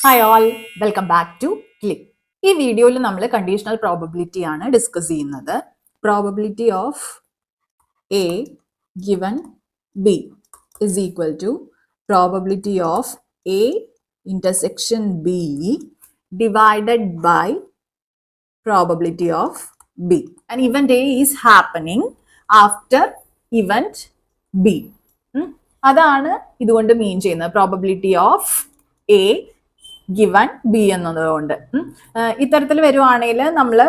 Hi all, welcome back to Click. ഈ വീഡിയോയിൽ നമ്മൾ കണ്ടീഷണൽ പ്രോബബിലിറ്റി ആണ് ഡിസ്കസ് ചെയ്യുന്നത്. Probability of A given B is equal to probability of A intersection B divided by probability of B. An event A is happening after event B. അതാണ് ഇതുകൊണ്ട് mean ചെയ്യുന്നത് probability of A given B എന്നതുകൊണ്ട്. ഇത്തരത്തിൽ വരുവാണെങ്കിൽ നമ്മൾ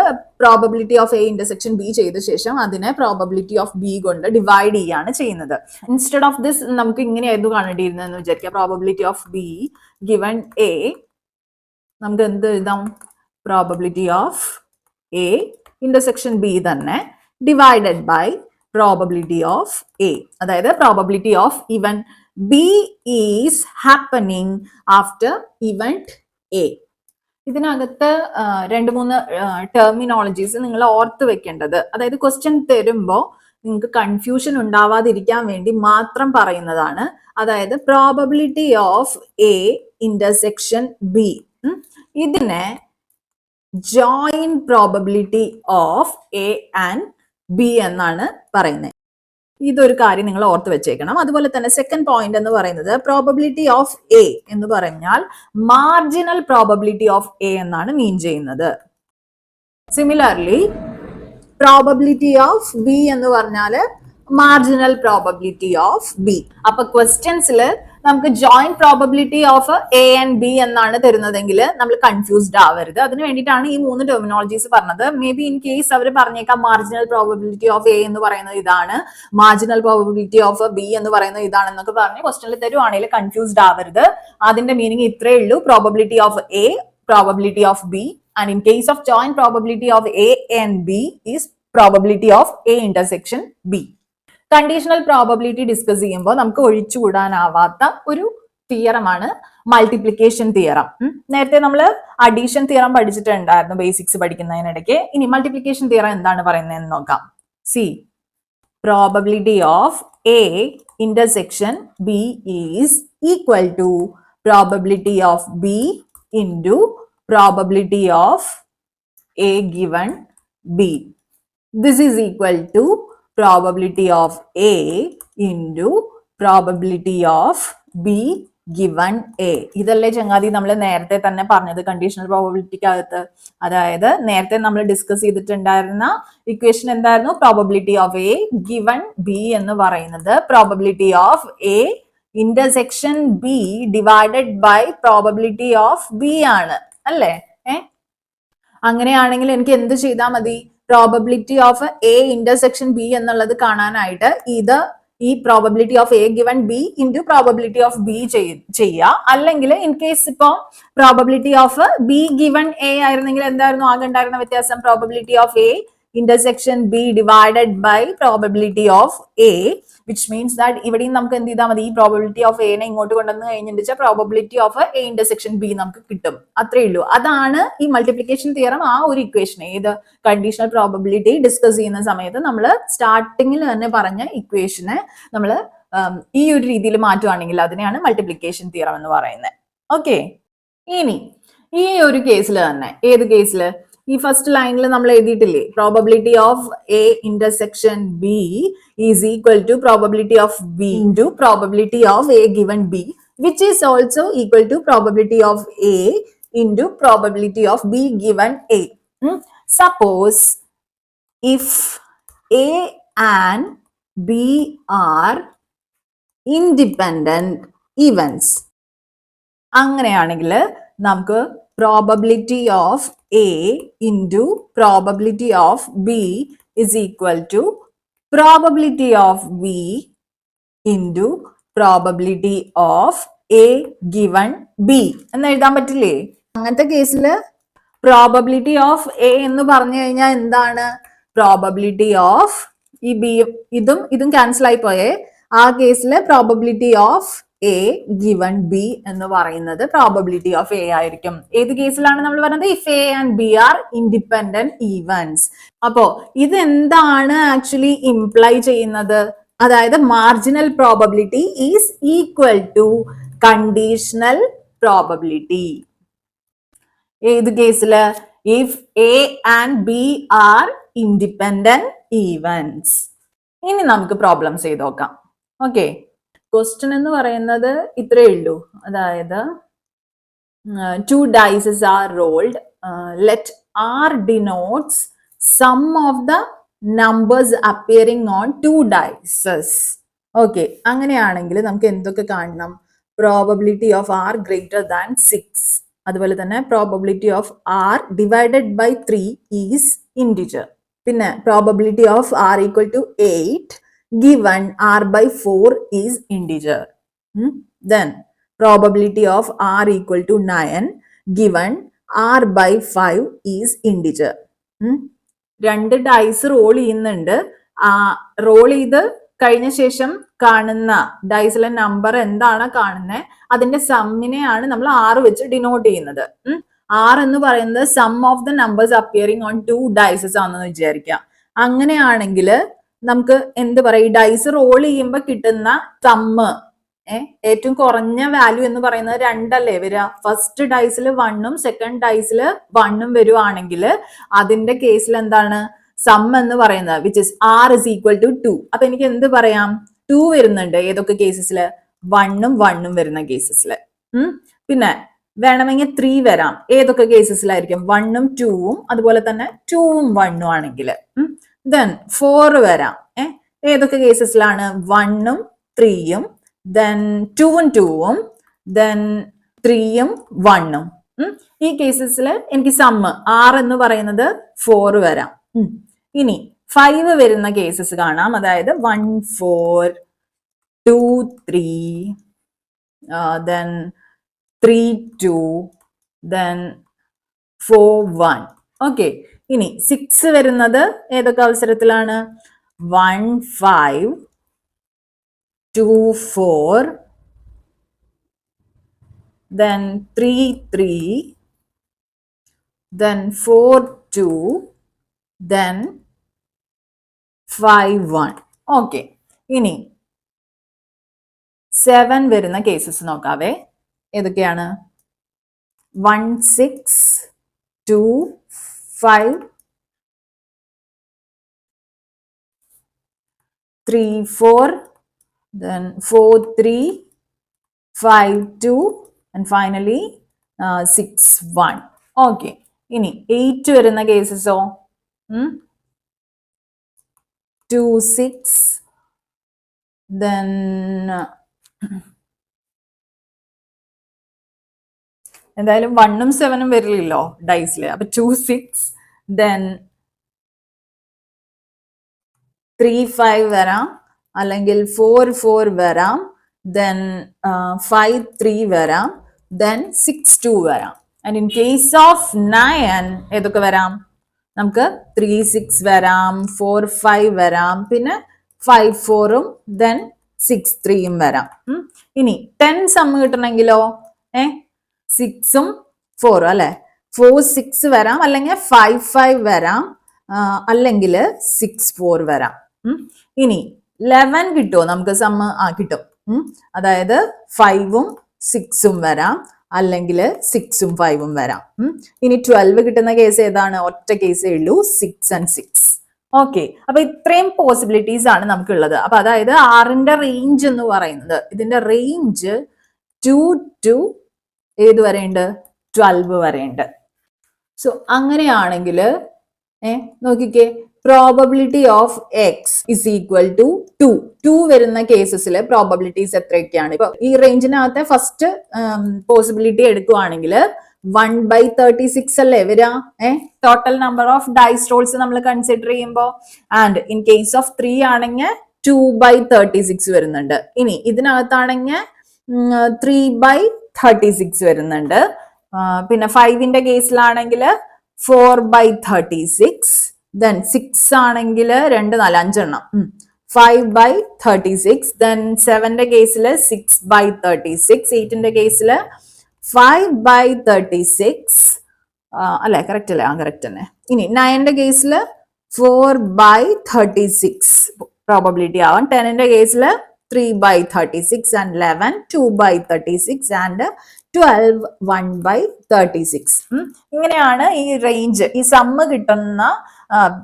probability of A intersection B ചെയ്ത ശേഷം അതിനെ പ്രോബബിലിറ്റി ഓഫ് ബി കൊണ്ട് ഡിവൈഡ് ചെയ്യാണ് ചെയ്യുന്നത്. ഇൻസ്റ്റെഡ് ഓഫ് ദിസ് നമുക്ക് ഇങ്ങനെയായിരുന്നു കാണേണ്ടിയിരുന്നതെന്ന് വിചാരിക്കുക. Probability of B given A നമുക്ക് എന്ത് എഴുതാം? Probability of A intersection B തന്നെ divided by probability of A, അതായത് probability of event B is happening after event A. ഇതിനകത്ത് രണ്ട് മൂന്ന് ടെർമിനോളജീസ് നിങ്ങൾ ഓർത്ത് വെക്കേണ്ടത്, അതായത് ക്വസ്റ്റ്യൻ തരുമ്പോൾ നിങ്ങൾക്ക് കൺഫ്യൂഷൻ ഉണ്ടാവാതിരിക്കാൻ വേണ്ടി മാത്രം പറയുന്നതാണ്. അതായത് probability of A intersection B, ഇതിനെ joint probability of A and B എന്നാണ് പറയുന്നത്. ഇതൊരു കാര്യം നിങ്ങൾ ഓർത്ത് വെച്ചേക്കണം. അതുപോലെ തന്നെ സെക്കൻഡ് പോയിന്റ് എന്ന് പറയുന്നത് പ്രോബബിലിറ്റി ഓഫ് എ എന്ന് പറഞ്ഞാൽ മാർജിനൽ പ്രോബബിലിറ്റി ഓഫ് എ എന്നാണ് മീൻ ചെയ്യുന്നത്. സിമിലർലി പ്രോബബിലിറ്റി ഓഫ് ബി എന്ന് പറഞ്ഞാൽ മാർജിനൽ പ്രോബബിലിറ്റി ഓഫ് ബി. അപ്പൊ ക്വസ്റ്റ്യൻസിൽ നമുക്ക് joint probability of A and B എന്നാണ് തരുന്നതെങ്കിൽ നമ്മൾ കൺഫ്യൂസ്ഡ് ആവരുത്. അതിന് വേണ്ടിയിട്ടാണ് ഈ മൂന്ന് ടെർമിനോളജീസ് പറഞ്ഞത്. മേ ബി ഇൻ കേസ് അവർ പറഞ്ഞേക്കാം മാർജിനൽ പ്രോബബിലിറ്റി ഓഫ് എ എന്ന് പറയുന്നത് ഇതാണ്, മാർജിനൽ പ്രോബബിലിറ്റി ഓഫ് ബി എന്ന് പറയുന്നത് ഇതാണെന്നൊക്കെ പറഞ്ഞ് ക്വസ്റ്റ്യനിൽ തരുവാണെങ്കിൽ കൺഫ്യൂസ്ഡ് ആവരുത്. അതിന്റെ മീനിങ് ഇത്രയേ ഉള്ളൂ: probability of A, probability of B, and in case of joint probability of A and B is probability of A intersection B. Conditional probability discuss ചെയ്യുമ്പോൾ നമുക്ക് ഒഴിച്ചുകൂടാനാവാത്ത ഒരു തിയറമാണ് മൾട്ടിപ്ലിക്കേഷൻ തിയറം. നേരത്തെ നമ്മൾ അഡീഷൻ തിയറം പഠിച്ചിട്ടുണ്ടായിരുന്നു ബേസിക്സ് പഠിക്കുന്നതിനിടയ്ക്ക്. ഇനി മൾട്ടിപ്ലിക്കേഷൻ തിയറം എന്താണ് പറയുന്നതെന്ന് നോക്കാം. See, probability of A intersection B is equal to probability of B into probability of A given B. This is equal to probability of A into probability of B given A. ഇതല്ലേ ചങ്ങാതി നമ്മൾ നേരത്തെ തന്നെ പറഞ്ഞത് conditional പ്രോബബിലിറ്റിക്കകത്ത്. അതായത് നേരത്തെ നമ്മൾ discuss ചെയ്തിട്ടുണ്ടായിരുന്ന ഇക്വേഷൻ എന്തായിരുന്നു? Probability of A given B എന്ന് പറയുന്നത് probability of A intersection B divided by probability of B ആണ്, അല്ലേ? അങ്ങനെയാണെങ്കിൽ എനിക്ക് എന്ത് ചെയ്താൽ മതി? Probability of A intersection B എന്നുള്ളത് കാണാനായിട്ട് ഇത് ഈ probability of A given B into probability of B ചെയ്യുക. അല്ലെങ്കിൽ ഇൻ കേസ് ഇപ്പോ probability of B given A ആയിരുന്നെങ്കിൽ എന്തായിരുന്നു ആകെ ഉണ്ടായിരുന്ന വ്യത്യാസം? Probability of A intersection B divided by probability of A, which means that ഇവിടെയും നമുക്ക് എന്ത് ചെയ്താൽ മതി? ഈ പ്രോബബിലിറ്റി ഓഫ് എനെ ഇങ്ങോട്ട് കൊണ്ടുവന്ന് കഴിഞ്ഞിട്ട് probability of A intersection B നമുക്ക് കിട്ടും. അത്രേ ഉള്ളൂ. അതാണ് ഈ മൾട്ടിപ്ലിക്കേഷൻ തിയറം. ആ ഒരു ഇക്വേഷൻ ഏത് കണ്ടീഷണൽ പ്രോബബിലിറ്റി ഡിസ്കസ് ചെയ്യുന്ന സമയത്ത് നമ്മൾ സ്റ്റാർട്ടിങ്ങിൽ തന്നെ പറഞ്ഞ ഇക്വേഷനെ നമ്മൾ ഈ ഒരു രീതിയിൽ മാറ്റുവാണെങ്കിൽ അതിനെയാണ് മൾട്ടിപ്ലിക്കേഷൻ തിയറം എന്ന് പറയുന്നത്. ഓക്കെ, ഇനി ഈ ഒരു കേസിൽ തന്നെ, ഏത് കേസിൽ? ഈ ഫസ്റ്റ് ലൈനിൽ നമ്മൾ എഴുതിയിട്ടില്ലേ probability of A intersection B is equal to probability of B into probability of A given B, which is also equal to probability of A into probability of B given A. Suppose if A and B are independent events, അങ്ങനെയാണെങ്കിൽ നമുക്ക് probability of A into probability of B is equal to probability of B into probability of A given B എന്ന് എഴുതാൻ പറ്റില്ലേ? അങ്ങനത്തെ കേസിൽ probability of A എന്ന് പറഞ്ഞു കഴിഞ്ഞാൽ എന്താണ്? പ്രോബബിലിറ്റി ഓഫ് ഈ ബി ഇതും ക്യാൻസൽ ആയി പോയേ. ആ കേസിൽ probability of A given B എന്ന് പറയുന്നത് പ്രോബബിലിറ്റി ഓഫ് എ ആയിരിക്കും. ഏത് കേസിലാണ് നമ്മൾ പറയുന്നത്? If A and B are independent events. അപ്പോ ഇത് എന്താണ് ആക്ച്വലി ഇംപ്ലൈ ചെയ്യുന്നത്? അതായത് marginal probability is equal to conditional probability. ഏത് കേസില്? If A and B are independent events. ഇനി നമുക്ക് പ്രോബ്ലംസ് ചെയ്ത് നോക്കാം. ഓക്കെ, ക്വസ്റ്റ്യൻ എന്ന് പറയുന്നത് ഇത്രയേ ഉള്ളൂ. അതായത് 2 dices are rolled. Let R denotes sum of the numbers appearing on 2 dices. Okay, അങ്ങനെയാണെങ്കിൽ നമുക്ക് എന്തൊക്കെ കാണണം? Probability of R greater than 6, അതുപോലെ തന്നെ probability of R divided by 3 is integer. പിന്നെ probability of R equal to 8 given r by 4 is integer. Then probability of r equal to 9 given r by 5 is integer. രണ്ട് dyes role ചെയ്യുന്നുണ്ട്. Role ചെയ്ത് കഴിഞ്ഞ ശേഷം കാണുന്ന ഡൈസിലെ number എന്താണ് കാണുന്നത്, അതിന്റെ സമ്മിനെയാണ് നമ്മൾ 6 വെച്ച് ഡിനോട്ട് ചെയ്യുന്നത്. ആർ എന്ന് പറയുന്നത് sum of the numbers appearing on 2 dices ആണെന്ന് വിചാരിക്കാം. അങ്ങനെയാണെങ്കിൽ നമുക്ക് എന്ത് പറയും? ഈ ഡൈസ് റോൾ ചെയ്യുമ്പോൾ കിട്ടുന്ന സമ്മ്, ഏറ്റവും കുറഞ്ഞ വാല്യൂ എന്ന് പറയുന്നത് 2 അല്ലേ വരിക? ഫസ്റ്റ് ഡൈസിൽ 1ഉം സെക്കൻഡ് ഡൈസിൽ 1ഉം വരുവാണെങ്കിൽ അതിന്റെ കേസിൽ എന്താണ് സം എന്ന് പറയുന്നത്, which is R is equal to 2. അപ്പൊ എനിക്ക് എന്ത് പറയാം? 2 വരുന്നുണ്ട്. ഏതൊക്കെ കേസസില്? 1ഉം 1ഉം വരുന്ന കേസസില്. പിന്നെ വേണമെങ്കിൽ 3 വരാം. ഏതൊക്കെ കേസസിലായിരിക്കും? 1ഉം 2ഉം, അതുപോലെ തന്നെ 2ഉം 1ഉം ആണെങ്കിൽ. ദെൻ 4 വരാം. ഏതൊക്കെ കേസസിലാണ്? 1ഉം 3ഉം, ദെൻ 2ഉം 2ഉം, ദെൻ 3ഉം 1ഉം. ഈ കേസസിൽ എനിക്ക് സമ്മ് ആർ എന്ന് പറയുന്നത് 4 വരാം. ഇനി 5 വരുന്ന കേസസ് കാണാം. അതായത് 1 4, 2 3, ദെൻ 3 2, ദെൻ 4 1. ഓക്കെ, ഇനി 6 വരുന്നത് ഏതൊക്കെ അവസരത്തിലാണ്? 1 5, 2 4, then 3 3, then 4 2, then 5 1. ഓക്കെ, ഇനി 7 വരുന്ന കേസസ് നോക്കാവേ. ഏതൊക്കെയാണ്? 1 6, 2 5, 3 4, then 4 3, 5 2, and finally 6 1. ഓക്കെ, ഇനി 8 വരുന്ന കേസസോ? 2 6, then എന്തായാലും 1ഉം 7ഉം വരില്ലല്ലോ ഡൈസില്. അപ്പൊ 2 6, then 3 5 വരാം, അല്ലെങ്കിൽ 4 4 വരാം, then 5 3 വരാം, then 6 2 വരാം. ആൻഡ് ഇൻ കേസ് ഓഫ് 9 ഏതൊക്കെ വരാം? നമുക്ക് 3 6 വരാം, 4 5 വരാം, പിന്നെ 5 4ഉം then 6 3ഉം വരാം. ഇനി 10 സമ്മ് കിട്ടണമെങ്കിലോ 6ഉം 4ഉം അല്ലെ? 4 6 വരാം, അല്ലെങ്കിൽ 5 5 വരാം, അല്ലെങ്കിൽ 6 4 വരാം. ഇനി 11 കിട്ടുമോ നമുക്ക് സമ്മ്? കിട്ടും. അതായത് 5ഉം 6ഉം വരാം, അല്ലെങ്കിൽ 6ഉം 5ഉം വരാം. ഇനി 12 കിട്ടുന്ന കേസ് ഏതാണ്? ഒറ്റ കേസേ ഉള്ളൂ, 6 and 6. ഓക്കെ, അപ്പൊ ഇത്രയും പോസിബിലിറ്റീസ് ആണ് നമുക്കുള്ളത്. അപ്പൊ അതായത് ആറിന്റെ റേഞ്ച് എന്ന് പറയുന്നത്, ഇതിന്റെ റേഞ്ച് 2 to ഏത് വരെയുണ്ട്? 12 വരെയുണ്ട്. സോ അങ്ങനെയാണെങ്കിൽ നോക്കിക്കേ, probability of X is equal to 2. 2 വരുന്ന കേസസിൽ പ്രോബബിലിറ്റീസ് എത്രയൊക്കെയാണ്? ഇപ്പൊ ഈ റേഞ്ചിനകത്തെ ഫസ്റ്റ് പോസിബിലിറ്റി എടുക്കുവാണെങ്കിൽ 1/36 അല്ലേ വരിക? Total number of dice rolls നമ്മൾ കൺസിഡർ ചെയ്യുമ്പോൾ. ആൻഡ് ഇൻ കേസ് ഓഫ് 3 ആണെങ്കിൽ 2/36 വരുന്നുണ്ട്. ഇനി ഇതിനകത്താണെങ്കിൽ 3/36 വരുന്നുണ്ട്. പിന്നെ 5ന്റെ കേസിലാണെങ്കിൽ 4/36, then 6 ആണെങ്കിൽ 2 4 5 എണ്ണം 5/36, then 7ന്റെ കേസിൽ 6/36, 8ന്റെ കേസിൽ 5/36 അല്ലെ? കറക്റ്റ് അല്ലേ? കറക്റ്റ് തന്നെ. ഇനി 9ന്റെ കേസിൽ 4/36 പ്രോബബിലിറ്റി ആവാം. 10ന്റെ കേസിൽ 3 by 36 and 11 2 by 36 and 12 1 by 36. ഇങ്ങനെയാണ് ഈ റേഞ്ച്, ഈ സമ്മ് കിട്ടുന്ന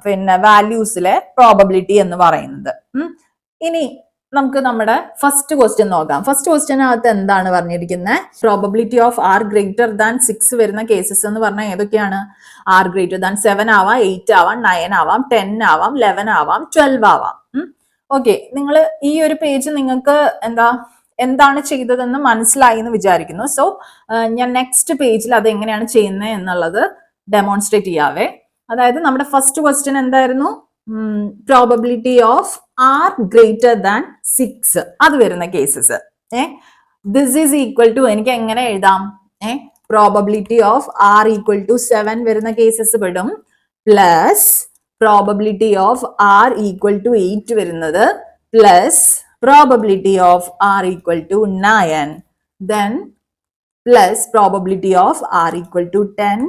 പിന്നെ വാല്യൂസിലെ പ്രോബബിലിറ്റി എന്ന് പറയുന്നത്. ഇനി നമുക്ക് നമ്മുടെ ഫസ്റ്റ് ക്വസ്റ്റ്യൻ നോക്കാം. ഫസ്റ്റ് ക്വസ്റ്റ്യനകത്ത് എന്താണ് പറഞ്ഞിരിക്കുന്നത്? Probability of R greater than 6 വരുന്ന കേസസ് എന്ന് പറഞ്ഞാൽ ഏതൊക്കെയാണ്? ആർ ഗ്രേറ്റർ ദാൻ 7 ആവാം, 8 ആവാം, 9 ആവാം, 10 ആവാം, 11 ആവാം, 12 ആവാം. ഓക്കെ, നിങ്ങൾ ഈ ഒരു പേജ് നിങ്ങൾക്ക് എന്താണ് ചെയ്തതെന്ന് മനസ്സിലായി എന്ന് വിചാരിക്കുന്നു. സോ ഞാൻ നെക്സ്റ്റ് പേജിൽ അത് എങ്ങനെയാണ് ചെയ്യുന്നത് എന്നുള്ളത് ഡെമോൺസ്ട്രേറ്റ് ചെയ്യാവേ. അതായത് നമ്മുടെ ഫസ്റ്റ് ക്വസ്റ്റ്യൻ എന്തായിരുന്നു? Probability of R greater than 6 അത് വരുന്ന cases. This is equal to, എനിക്ക് എങ്ങനെ എഴുതാം? Probability of R equal to 7 വരുന്ന കേസസ് പെടും, plus probability of R equal to 8 വരുന്നത്, plus probability of r equal to 9, then plus probability of r equal to 10,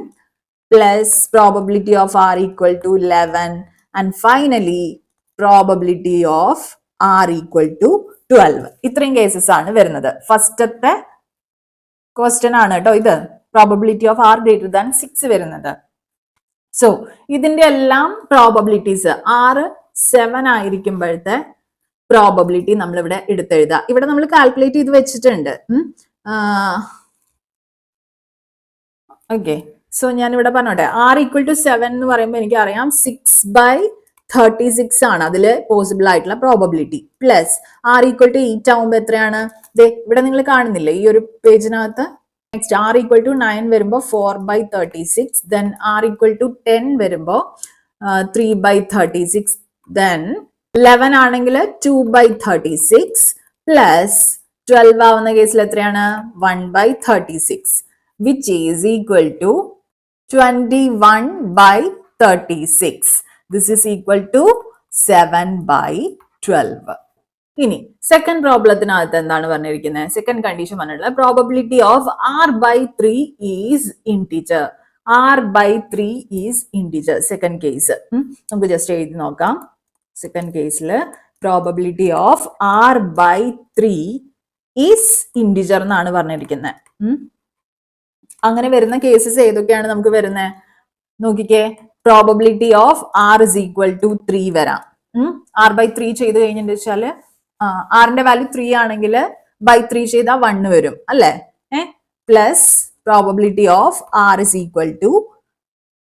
plus probability of r equal to 11, and finally probability of r equal to 12. ഇത്രയും cases ആണ് വരുന്നത്. ഫസ്റ്റത്തെ question ആണ് കേട്ടോ ഇത്, probability of R greater than 6 വരുന്നത്. So ഇതിന്റെ എല്ലാം പ്രോബബിലിറ്റീസ് 6 7 ആയിരിക്കുമ്പോഴത്തെ പ്രോബബിലിറ്റി നമ്മൾ ഇവിടെ എടുത്തെഴുതാം. ഇവിടെ നമ്മൾ കാൽക്കുലേറ്റ് ചെയ്ത് വെച്ചിട്ടുണ്ട്. ഓക്കെ, സോ ഞാൻ ഇവിടെ പറഞ്ഞോട്ടെ, ആർ ഈക്വൽ ടു 7 എന്ന് പറയുമ്പോൾ എനിക്കറിയാം 6/36 ആണ് അതിൽ പോസിബിൾ ആയിട്ടുള്ള probability. Plus R equal to 8 ആവുമ്പോൾ എത്രയാണ്? ഇവിടെ നിങ്ങൾ കാണുന്നില്ലേ ഈ ഒരു പേജിനകത്ത്? നെക്സ്റ്റ് ആർ ഈക്വൽ ടു 9 വരുമ്പോൾ 4/36, ദെൻ ആർ ഈക്വൽ ടു 10 വരുമ്പോൾ 3/36, ദെൻ 11 ആണെങ്കിൽ 2/36, പ്ലസ് 12 ആവുന്ന കേസിൽ എത്രയാണ്? 1/36, which is equal to 21/36. This is equal to 7/12. ഇനി സെക്കൻഡ് പ്രോബ്ലത്തിനകത്ത് എന്താണ് പറഞ്ഞിരിക്കുന്നത്? സെക്കൻഡ് കണ്ടീഷൻ പറഞ്ഞിട്ടുള്ളത് probability of r/3 is integer. r/3 is integer. Second case നമുക്ക് ജസ്റ്റ് എഴുതി നോക്കാം. സെക്കൻഡ് കേസിൽ probability of r/3 is integer എന്നാണ് പറഞ്ഞിരിക്കുന്നത്. അങ്ങനെ വരുന്ന കേസസ് ഏതൊക്കെയാണ് നമുക്ക് വരുന്നത്? നോക്കിക്കേ, probability of r is equal to 3 വരാം. r/3 ചെയ്ത് കഴിഞ്ഞിട്ട് വെച്ചാല് ആറിന്റെ വാല്യൂ 3 ആണെങ്കിൽ by3 ചെയ്താൽ 1 വരും അല്ലെ? Plus probability of r is equal to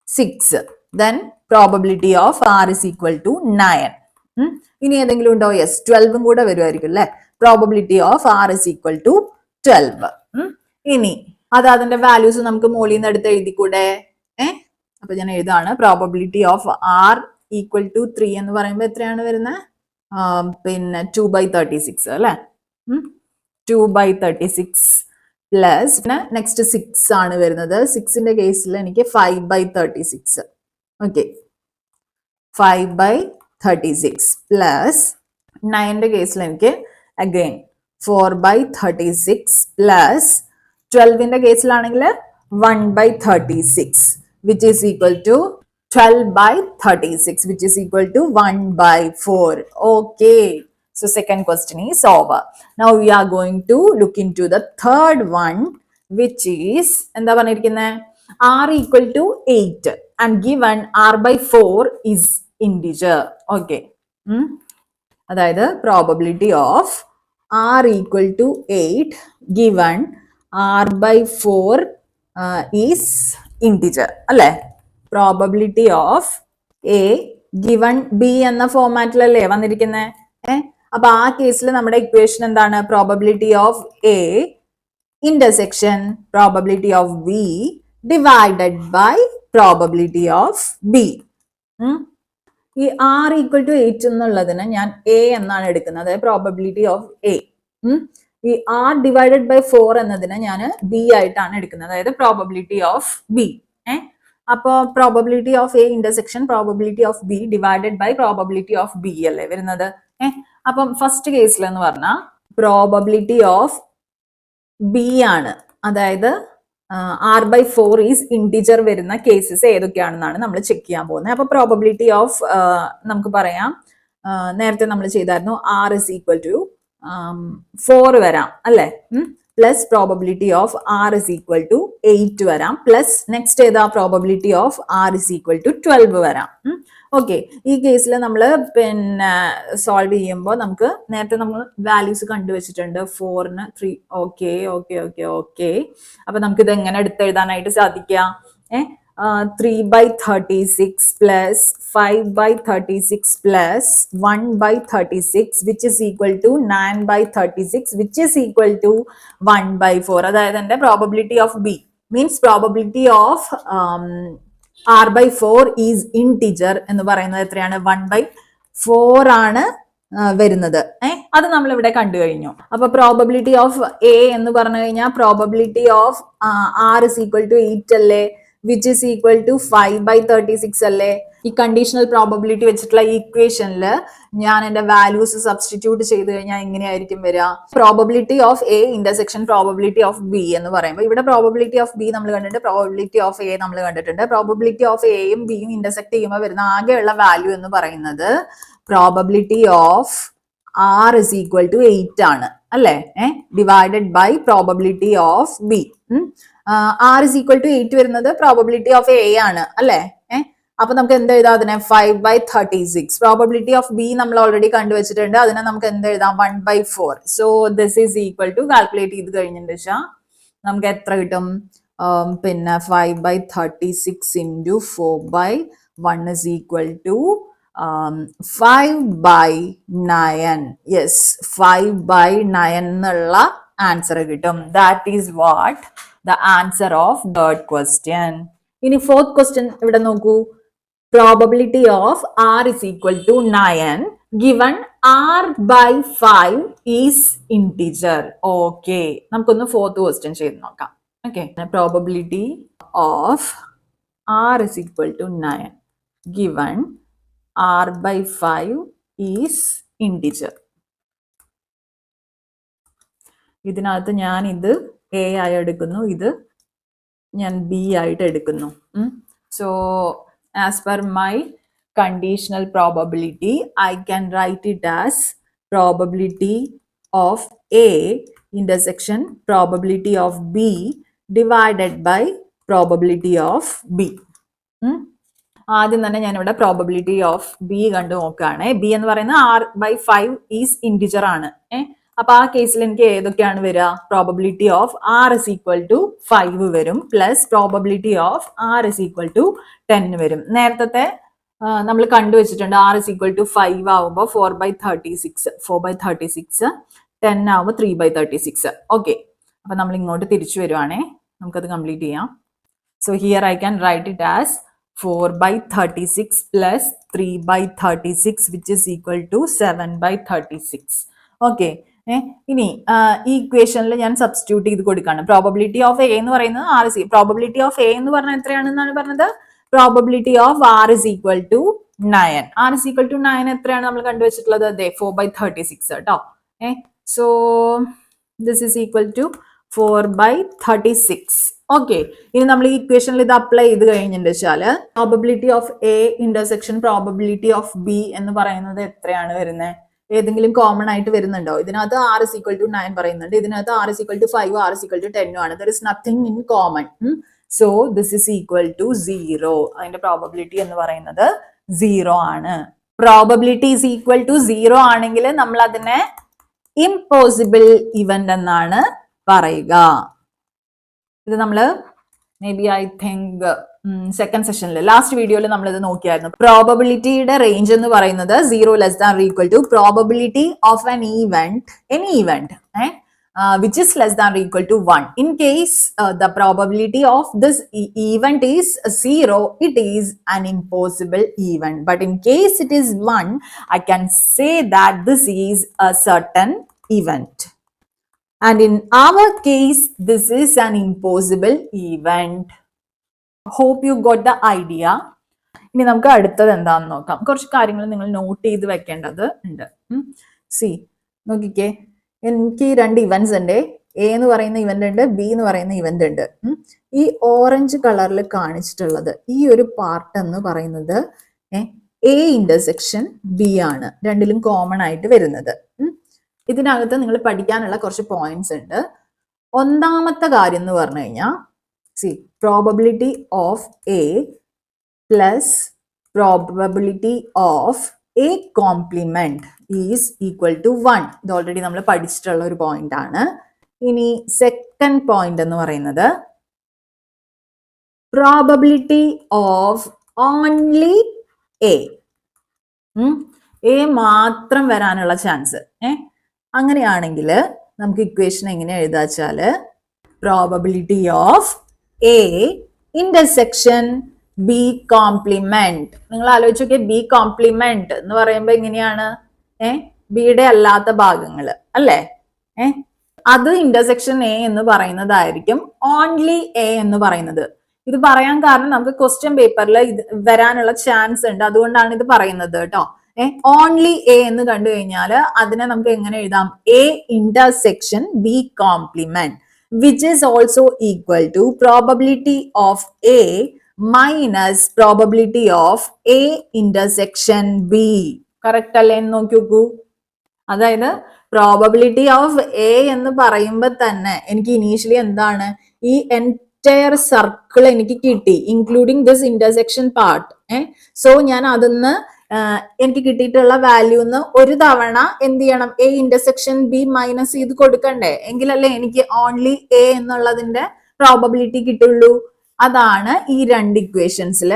6, then probability of r is equal to 9. ഇനി ഏതെങ്കിലും ഉണ്ടോ? യെസ്, 12 കൂടെ വരുമായിരിക്കും അല്ലെ? Probability of r is equal to 12. ഇനി അതിന്റെ വാല്യൂസ് നമുക്ക് മുകളിൽ നിന്ന് എടുത്ത് എഴുതിക്കൂടെ? അപ്പൊ ഞാൻ എഴുതാണ് probability of r equal to 3 എന്ന് പറയുമ്പോൾ എത്രയാണ് വരുന്നത്? പിന്നെ 2/36 അല്ലെ? 2/36 പ്ലസ് പിന്നെ നെക്സ്റ്റ് 6 ആണ് വരുന്നത്. 6ന്റെ കേസിൽ എനിക്ക് 5/36. ഓക്കെ, 5/36 പ്ലസ് 9ന്റെ കേസിൽ എനിക്ക് again 4/36 plus 12ന്റെ കേസിലാണെങ്കിൽ 1/36, which is equal to 12/36, which is equal to 1/4. Okay, so second question is over. Now we are going to look into the third one, which is എന്താ പറഞ്ഞിരിക്കുന്നത്? r equal to 8 and given r/4 is integer. Okay, അതായത് probability of r equal to 8 given r/4 is integer അല്ലെ? Probability of a given b എന്ന ഫോർമാറ്റിലല്ലേ വന്നിരിക്കുന്നത്? അപ്പൊ ആ കേസിൽ നമ്മുടെ ഇക്വേഷൻ എന്താണ്? Probability of a intersection probability of b divided by probability of b. ഈ r ഈക്വൽ ടു 8 എന്നുള്ളതിന് ഞാൻ a എന്നാണ് എടുക്കുന്നത്, പ്രോബബിലിറ്റി ഓഫ് a. ഈ r ഡിവൈഡഡ് ബൈ 4 എന്നതിന് ഞാൻ b ആയിട്ടാണ് എടുക്കുന്നത്, അതായത് പ്രോബബിലിറ്റി ഓഫ് b. അപ്പോ probability of a intersection probability of b divided by probability of b അല്ലേ വരുന്നത്? അപ്പം ഫസ്റ്റ് കേസിൽ എന്ന് പറഞ്ഞാൽ പ്രോബബിലിറ്റി ഓഫ് b ആണ്, അതായത് r/4 ഈസ് ഇന്റിജർ വരുന്ന കേസസ് ഏതൊക്കെയാണെന്നാണ് നമ്മൾ ചെക്ക് ചെയ്യാൻ പോകുന്നത്. അപ്പൊ പ്രോബബിലിറ്റി ഓഫ് നമുക്ക് പറയാം, നേരത്തെ നമ്മൾ ചെയ്തായിരുന്നു r ഇസ് ഈക്വൽ ടു 4 വരാം അല്ലേ, plus probability of R is equal to 8 വരാം, പ്ലസ് നെക്സ്റ്റ് ഏതാ probability of R is equal to 12 വരാം. ഓക്കെ, ഈ കേസിൽ നമ്മൾ പിന്നെ സോൾവ് ചെയ്യുമ്പോൾ നമുക്ക് നേരത്തെ നമ്മൾ വാല്യൂസ് കണ്ടുവച്ചിട്ടുണ്ട് 4-ന് 3. ഓക്കെ ഓക്കെ ഓക്കെ ഓക്കെ, അപ്പൊ നമുക്ക് ഇത് എങ്ങനെ എടുത്തെഴുതാനായിട്ട് സാധിക്കാം? 3/36 plus 5/36 plus 1/36 which is equal to 9/36 which is equal to 1/4. അതായത് എൻ്റെ probability of B means probability of r/4 is integer എന്ന് പറയുന്നത് എത്രയാണ്? 1/4 ആണ് വരുന്നത്. അത് നമ്മൾ ഇവിടെ കണ്ടു കഴിഞ്ഞു. അപ്പൊ പ്രോബബിലിറ്റി ഓഫ് എ എന്ന് പറഞ്ഞു കഴിഞ്ഞാൽ probability of R is equal to 8 അല്ലേ, വിച്ച് ഇസ് ഈക്വൽ ടു 5/36 അല്ലേ. ഈ കണ്ടീഷണൽ പ്രോബബിലിറ്റി വെച്ചിട്ടുള്ള ഇക്വേഷനിൽ ഞാൻ എന്റെ വാല്യൂസ് സബ്സ്റ്റിറ്റ്യൂട്ട് ചെയ്ത് കഴിഞ്ഞാൽ എങ്ങനെയായിരിക്കും വരിക? Probability of A intersection probability of B എന്ന് പറയുമ്പോൾ ഇവിടെ പ്രോബബിലിറ്റി ഓഫ് ബി നമ്മൾ കണ്ടിട്ടുണ്ട്, പ്രോബബിലിറ്റി ഓഫ് എ നമ്മൾ കണ്ടിട്ടുണ്ട്. പ്രോബബിലിറ്റി ഓഫ് എയും ബിയും ഇന്റർസെക്ട് ചെയ്യുമ്പോൾ വരുന്ന ആകെയുള്ള വാല്യൂ എന്ന് പറയുന്നത് probability of R is equal to 8 ആണ് അല്ലേ, divided by probability of B. R is equal to 8 വരുന്നത് പ്രോബബിലിറ്റി ഓഫ് എ ആണ് അല്ലേ. അപ്പൊ നമുക്ക് എന്ത് എഴുതാം അതിനെ? 5/36. പ്രോബബിലിറ്റി ഓഫ് ബി നമ്മൾ ഓൾറെഡി കണ്ടുവച്ചിട്ടുണ്ട്, അതിനെ നമുക്ക് എന്ത് എഴുതാം? 1/4. So this is equal to calculate ചെയ്ത് കഴിഞ്ഞിട്ട് വെച്ചാൽ നമുക്ക് എത്ര കിട്ടും? പിന്നെ 5/36 into 4/1 is equal to 5/9. Yes, 5/9 എന്നുള്ള ആൻസർ കിട്ടും. That is what the answer of third question. ഇനി ഫോർത്ത് ക്വസ്റ്റ്യൻ ഇവിടെ നോക്കൂ. Probability of R is equal to 9 given r/5 is integer. Okay, നമുക്കൊന്ന് ഫോർത്ത് ക്വസ്റ്റ്യൻ ചെയ്ത് നോക്കാം. Okay, probability of R is equal to 9 given r/5 is integer. ഇതിനകത്ത് ഞാൻ ഇത് A ആയി എടുക്കുന്നു, ഇത് ഞാൻ ബി ആയിട്ട് എടുക്കുന്നു. So as per my conditional probability I can write it as probability of A intersection probability of B divided by probability of B. ആദ്യം തന്നെ ഞാൻ ഇവിടെ പ്രോബബിലിറ്റി ഓഫ് ബി കണ്ടു നോക്കുകയാണ്. ബി എന്ന് പറയുന്നത് r/5 ഈസ് ഇൻറ്റിജർ ആണ്. അപ്പൊ ആ കേസിൽ എനിക്ക് ഏതൊക്കെയാണ് വരിക? Probability of R is equal to 5 വരും, plus probability of R is equal to 10 വരും. നേരത്തെ നമ്മൾ കണ്ടുവച്ചിട്ടുണ്ട് ആർ ഇസ് ഈക്വൽ ടു 5 ആവുമ്പോൾ 4/36 10 ആവുമ്പോൾ 3/36. ഓക്കെ, അപ്പൊ നമ്മൾ ഇങ്ങോട്ട് തിരിച്ചു വരുവാണേ, നമുക്കത് കംപ്ലീറ്റ് ചെയ്യാം. So here I can write it as 4/36 plus 3/36 which is equal to 7/36. Okay, ഇനി ഈ ഇക്വേഷനിൽ ഞാൻ സബ്സ്റ്റിറ്റ്യൂട്ട് ചെയ്ത് കൊടുക്കുകയാണ്. പ്രോബബിലിറ്റി ഓഫ് എ എന്ന് പറയുന്നത് R is probability of A എന്ന് പറഞ്ഞാൽ എത്രയാണെന്നാണ് പറഞ്ഞത്? Probability of R is equal to 9. R is equal to 9 എത്രയാണ് നമ്മൾ കണ്ടുവച്ചിട്ടുള്ളത്? അതെ, 4/36 കേട്ടോ. So this is equal to 4/36. Okay, ഇനി നമ്മൾ ഈ ഇക്വേഷനിൽ ഇത് അപ്ലൈ ചെയ്ത് കഴിഞ്ഞിട്ട് വെച്ചാല് probability of A intersection probability of B എന്ന് പറയുന്നത് എത്രയാണ് വരുന്നത്? ഏതെങ്കിലും കോമൺ ആയിട്ട് വരുന്നുണ്ടോ? ഇതിനകത്ത് ആർ ഇസ് ഈക്വൽ ടു 9 പറയുന്നുണ്ട്, ഇതിനകത്ത് R is equal to 5, R is equal to 10 ആണ്. There is nothing in common. So this is equal to 0. അതിന്റെ പ്രോബബിലിറ്റി എന്ന് പറയുന്നത് 0 ആണ്. പ്രോബബിലിറ്റി ഇസ് ഈക്വൽ ടു 0 ആണെങ്കിൽ നമ്മൾ അതിനെ ഇംപോസിബിൾ ഇവന്റ് എന്നാണ് പറയുക. ഇത് നമ്മൾ maybe I think second സെഷനിൽ ലാസ്റ്റ് വീഡിയോയിൽ നമ്മൾ ഇത് നോക്കിയായിരുന്നു. പ്രോബബിലിറ്റിയുടെ റേഞ്ച് എന്ന് പറയുന്നത് 0 less than equal to probability of an event, any event which is less than or equal to 1. In case the probability of this event is 0, it is an impossible event. But in case it is 1, I can say that this is a certain event. And in our case, this is an impossible event. Hope you got the idea. ഇനി നമുക്ക് അടുത്തത് എന്താണെന്ന് നോക്കാം. കുറച്ച് കാര്യങ്ങൾ നിങ്ങൾ not ചെയ്ത് വെക്കേണ്ടത് ഉണ്ട്. സി നോക്കിക്കേ, എനിക്ക് 2 ഇവന്റ്സ് ഉണ്ട്. എ എന്ന് പറയുന്ന ഇവന്റ് ഉണ്ട്, ബി എന്ന് പറയുന്ന ഇവന്റ് ഉണ്ട്. ഈ ഓറഞ്ച് കളറിൽ കാണിച്ചിട്ടുള്ളത് ഈ ഒരു പാർട്ട് എന്ന് പറയുന്നത് എ ഇന്റർസെക്ഷൻ ബി ആണ്, രണ്ടിലും കോമൺ ആയിട്ട് വരുന്നത്. ഇതിനകത്ത് നിങ്ങൾ പഠിക്കാനുള്ള കുറച്ച് പോയിന്റ്സ് ഉണ്ട്. ഒന്നാമത്തെ കാര്യം എന്ന് പറഞ്ഞു കഴിഞ്ഞാൽ probability of A plus probability of A complement is equal to 1. ഇത് ഓൾറെഡി നമ്മൾ പഠിച്ചിട്ടുള്ള ഒരു പോയിന്റ് ആണ്. ഇനി സെക്കൻഡ് പോയിന്റ് എന്ന് പറയുന്നത് probability of only A. A മാത്രം വരാനുള്ള ചാൻസ്. അങ്ങനെയാണെങ്കിൽ നമുക്ക് ഇക്വേഷൻ എങ്ങനെ എഴുതാച്ചാല് probability of A intersection B complement. നിങ്ങൾ ആലോചിച്ച് നോക്കിയേ, ബി കോംപ്ലിമെന്റ് എന്ന് പറയുമ്പോ എങ്ങനെയാണ്? ബിയുടെ അല്ലാത്ത ഭാഗങ്ങൾ അല്ലേ? അത് ഇന്റർസെക്ഷൻ എ എന്ന് പറയുന്നതായിരിക്കും ഓൺലി എ എന്ന് പറയുന്നത്. ഇത് പറയാൻ കാരണം നമുക്ക് ക്വസ്റ്റ്യൻ പേപ്പറിൽ ഇത് വരാനുള്ള ചാൻസ് ഉണ്ട്, അതുകൊണ്ടാണ് ഇത് പറയുന്നത് കേട്ടോ. ഓൺലി എ എന്ന് കണ്ടു കഴിഞ്ഞാൽ അതിനെ നമുക്ക് എങ്ങനെ എഴുതാം? A intersection B complement which is also equal to probability of A minus probability of A intersection B. Correct അല്ലേ എന്ന് നോക്കി നോക്കൂ. അതായത് പ്രോബബിലിറ്റി ഓഫ് എ എന്ന് പറയുമ്പോൾ തന്നെ എനിക്ക് ഇനീഷ്യലി എന്താണ് ഈ എൻറ്റയർ സർക്കിൾ എനിക്ക് കിട്ടി, including this intersection part. So ഞാൻ അതിന്ന് എനിക്ക് കിട്ടിയിട്ടുള്ള വാല്യൂന്ന് ഒരു തവണ എന്ത് ചെയ്യണം? എ ഇന്റർസെക്ഷൻ ബി മൈനസ് ചെയ്ത് കൊടുക്കണ്ടേ? എങ്കിലല്ലേ എനിക്ക് ഓൺലി എ എന്നുള്ളതിന്റെ പ്രോബബിലിറ്റി കിട്ടുള്ളൂ. അതാണ് ഈ രണ്ട് ഇക്വേഷൻസിൽ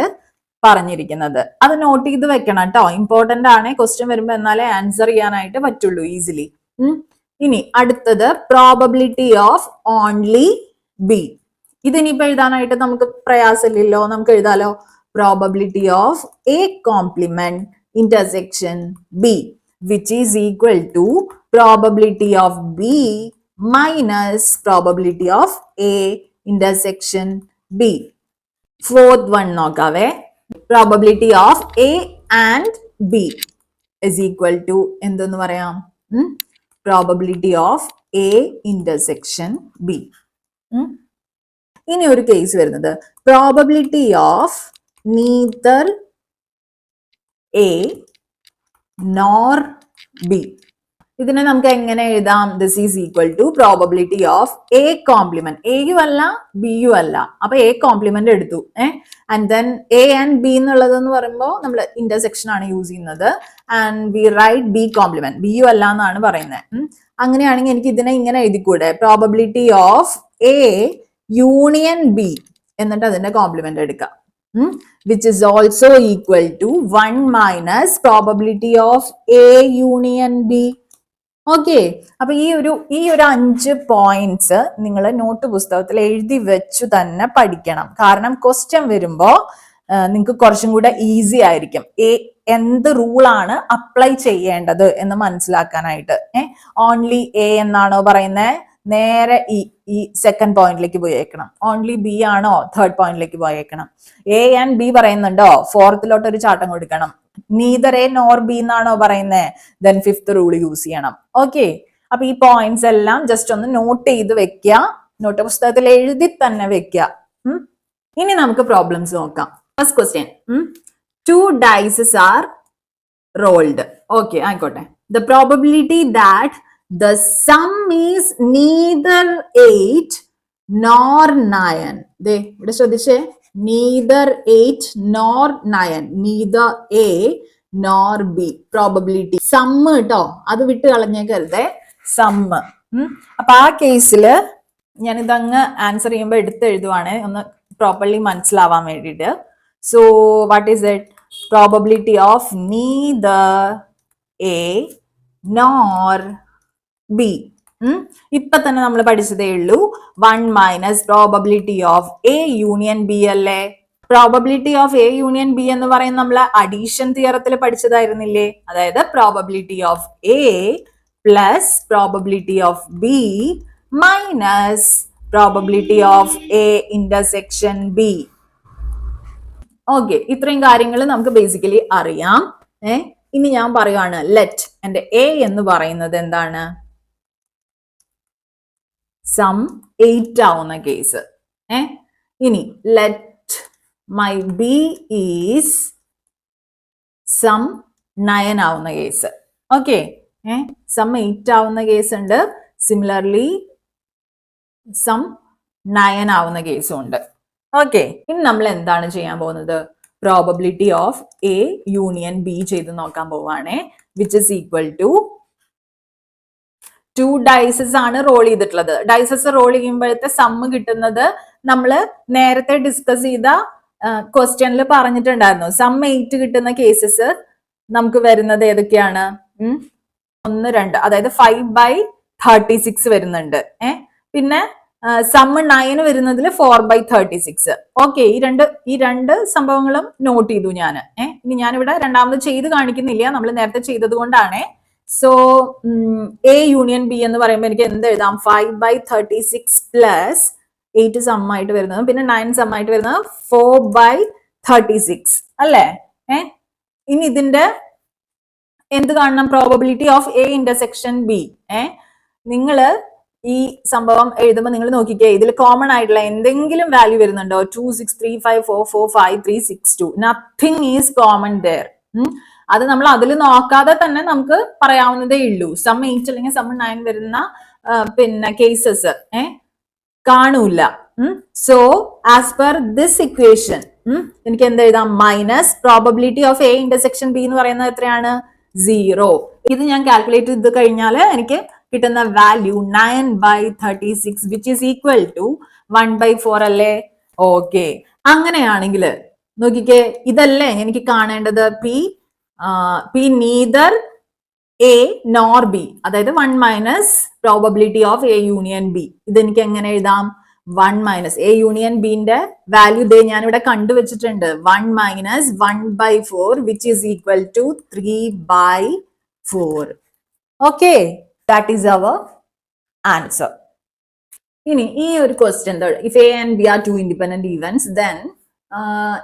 പറഞ്ഞിരിക്കുന്നത്. അത് നോട്ട് ചെയ്ത് വെക്കണം കേട്ടോ, ഇമ്പോർട്ടന്റ് ആണ്. ക്വസ്റ്റ്യൻ വരുമ്പോൾ എന്നാലേ ആൻസർ ചെയ്യാനായിട്ട് പറ്റുള്ളൂ ഈസിലി. ഇനി അടുത്തത് പ്രോബബിലിറ്റി ഓഫ് ഓൺലി ബി. ഇതിനിപ്പോ എഴുതാനായിട്ട് നമുക്ക് പ്രയാസമില്ലല്ലോ, നമുക്ക് എഴുതാലോ probability of A complement intersection B which is equal to probability of B minus probability of A intersection B. Fourth one നോക്കാവേ. Probability of A and B is equal to എന്തെന്ന് പറയാം? Probability of A intersection B. ഇനി ഒരു case വരുന്നത് probability of neither A nor B. ഇതിനെ നമുക്ക് എങ്ങനെ എഴുതാം? This is equal to probability of A complement. എയും അല്ല ബിയും അല്ല, അപ്പൊ എ കോംപ്ലിമെന്റ് എടുത്തു. And then A and B എന്നുള്ളത് എന്ന് പറയുമ്പോൾ നമ്മൾ ഇന്റർസെക്ഷൻ ആണ് യൂസ് ചെയ്യുന്നത്. And we write B complement, ബിയും അല്ല എന്നാണ് പറയുന്നത്. അങ്ങനെയാണെങ്കിൽ എനിക്ക് ഇതിനെ ഇങ്ങനെ എഴുതിക്കൂടെ? Probability of A union B എന്നിട്ട് അതിന്റെ കോംപ്ലിമെന്റ് എടുക്കാം. Which is also equal to 1 minus probability of A union B. Okay, അപ്പൊ ഈ ഒരു 5 പോയിന്റ്സ് നിങ്ങൾ നോട്ട് പുസ്തകത്തിൽ എഴുതി വെച്ചു തന്നെ പഠിക്കണം. കാരണം ക്വസ്റ്റ്യൻ വരുമ്പോ നിങ്ങൾക്ക് കുറച്ചും കൂടെ ഈസി ആയിരിക്കും എന്ത് റൂളാണ് അപ്ലൈ ചെയ്യേണ്ടത് എന്ന് മനസ്സിലാക്കാനായിട്ട്. ഓൺലി എ എന്നാണോ പറയുന്നത്? നേരെ ഈ സെക്കൻഡ് പോയിന്റിലേക്ക് പോയേക്കണം. ഓൺലി ബി ആണോ? തേർഡ് പോയിന്റിലേക്ക് പോയേക്കണം. എ ആൻഡ് ബി പറയുന്നുണ്ടോ? ഫോർത്തിലോട്ട് ഒരു ചാട്ടം കൊടുക്കണം. നീദർ എ നോർ ബി എന്നാണോ പറയുന്നത്? ദെൻ ഫിഫ്ത്ത് റൂൾ യൂസ് ചെയ്യണം. ഓക്കെ, അപ്പൊ ഈ പോയിന്റ്സ് എല്ലാം ജസ്റ്റ് ഒന്ന് നോട്ട് ചെയ്ത് വെക്കുക, നോട്ട് പുസ്തകത്തിൽ എഴുതി തന്നെ വെക്കുക. ഇനി നമുക്ക് പ്രോബ്ലംസ് നോക്കാം. First question, 2 dice are rolled. Okay, ആയിക്കോട്ടെ. The probability that the sum is neither 8 nor 9. ദേ ഇവിടെ ശ്രദ്ധിച്ചേ, neither 8 nor 9, neither A nor B. Probability sum കേട്ടോ, അത് വിട്ട് കളഞ്ഞേക്കരുതേ, സം. അപ്പൊ ആ കേസില് ഞാൻ ഇതങ്ങ് ആൻസർ ചെയ്യുമ്പോൾ എടുത്ത് എഴുതുവാണ്, ഒന്ന് പ്രോപ്പർലി മനസ്സിലാവാൻ വേണ്ടിയിട്ട്. So what is it? Probability of neither A nor B. ഇപ്പൊ തന്നെ നമ്മൾ പഠിച്ചതേ ഉള്ളൂ. 1 minus probability of A union B അല്ലേ? Probability of A union B എന്ന് പറയുന്നത് നമ്മൾ അഡീഷൻ തിയറത്തിൽ പഠിച്ചതായിരുന്നില്ലേ? അതായത് probability of A plus probability of B minus probability of A intersection B. Okay, ഇത്രയും കാര്യങ്ങൾ നമുക്ക് ബേസിക്കലി അറിയാം. ഇനി ഞാൻ പറയുവാണ്, ലെറ്റ് എന്റെ എ എന്ന് പറയുന്നത് എന്താണ്? സം 8 ആവുന്ന കേസ്. ഇനി let my B is sum 9 ആവുന്ന കേസ്. ഓക്കെ, സം 8 ആവുന്ന കേസ് ഉണ്ട്, സിമിലർലി സം 9 ആവുന്ന കേസും ഉണ്ട്. ഓക്കെ, ഇനി നമ്മൾ എന്താണ് ചെയ്യാൻ പോകുന്നത്? Probability of A union B ചെയ്ത് നോക്കാൻ പോവാണേ, which is equal to 2 dices ആണ് റോൾ ചെയ്തിട്ടുള്ളത്. ഡൈസസ് റോൾ ചെയ്യുമ്പോഴത്തെ സമ്മ് കിട്ടുന്നത് നമ്മൾ നേരത്തെ ഡിസ്കസ് ചെയ്ത ക്വസ്റ്റ്യനിൽ പറഞ്ഞിട്ടുണ്ടായിരുന്നു. സം 8 കിട്ടുന്ന കേസസ് നമുക്ക് വരുന്നത് ഏതൊക്കെയാണ്? 1, 2, അതായത് 5/36 വരുന്നുണ്ട്. പിന്നെ സം 9 വരുന്നതിൽ 4/36. ഓക്കെ, ഈ രണ്ട് സംഭവങ്ങളും നോട്ട് ചെയ്തു ഞാൻ. ഇനി ഞാനിവിടെ രണ്ടാമത് ചെയ്ത് കാണിക്കുന്നില്ല, നമ്മൾ നേരത്തെ ചെയ്തത് കൊണ്ടാണ്. സോ എ യൂണിയൻ ബി എന്ന് പറയുമ്പോൾ എനിക്ക് എന്ത് എഴുതാം? 5/36 പ്ലസ് 8 സം ആയിട്ട് വരുന്നത്, പിന്നെ 9 സം ആയിട്ട് വരുന്നത് 4/36 അല്ലേ? ഇനി ഇതിന്റെ എന്ത് കാണണം? Probability of A intersection B. നിങ്ങള് ഈ സംഭവം എഴുതുമ്പോൾ നിങ്ങൾ നോക്കിക്കേ, ഇതിൽ കോമൺ ആയിട്ടുള്ള എന്തെങ്കിലും വാല്യൂ വരുന്നുണ്ടോ? 2, 6, 3, 5, 4, 4, 5, 3, 6, 2. Nothing is common there. അത് നമ്മൾ അതിൽ നോക്കാതെ തന്നെ നമുക്ക് പറയാവുന്നതേ ഉള്ളൂ. സം 8 അല്ലെങ്കിൽ സം 9 വരുന്ന പിന്നെ കേസസ് കാണൂല. So as per this equation എനിക്ക് എന്ത് എഴുതാം? Minus probability of A intersection B എന്ന് പറയുന്നത് എത്രയാണ്? 0. ഇത് ഞാൻ കാൽക്കുലേറ്റ് ചെയ്ത് കഴിഞ്ഞാൽ എനിക്ക് കിട്ടുന്ന value 9/36 which is equal to 1/4 അല്ലേ? ഓക്കെ, അങ്ങനെയാണെങ്കിൽ നോക്കിക്കേ, ഇതല്ലേ എനിക്ക് കാണേണ്ടത്? P neither A nor B, അതായത് 1 minus probability of A union B. ഇതെനിക്ക് എങ്ങനെ എഴുതാം? 1 മൈനസ് എ യൂണിയൻ ബിന്റെ വാല്യൂ ദേ ഞാൻ ഇവിടെ കണ്ടുവച്ചിട്ടുണ്ട്. 1 minus 1/4 which is equal to 3/4. Okay, that is our answer. ഇനി ഈ ഒരു question, if A and B are 2 independent events, then